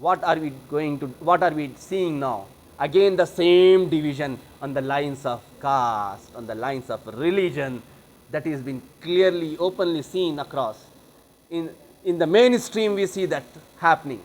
what are we seeing now? Again the same division on the lines of caste, on the lines of religion, that is been clearly, openly seen across. In the mainstream we see that happening.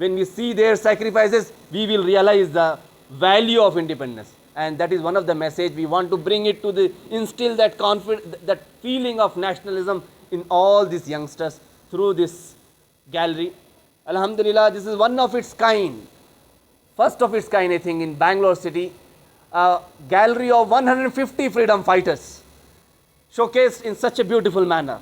when we see their sacrifices we will realize the value of independence, and that is one of the message we want to bring it to the instill that that feeling of nationalism in all these youngsters through this gallery. Alhamdulillah, this is one of its kind, first of its kind I think in Bangalore city, a gallery of 150 freedom fighters showcased in such a beautiful manner.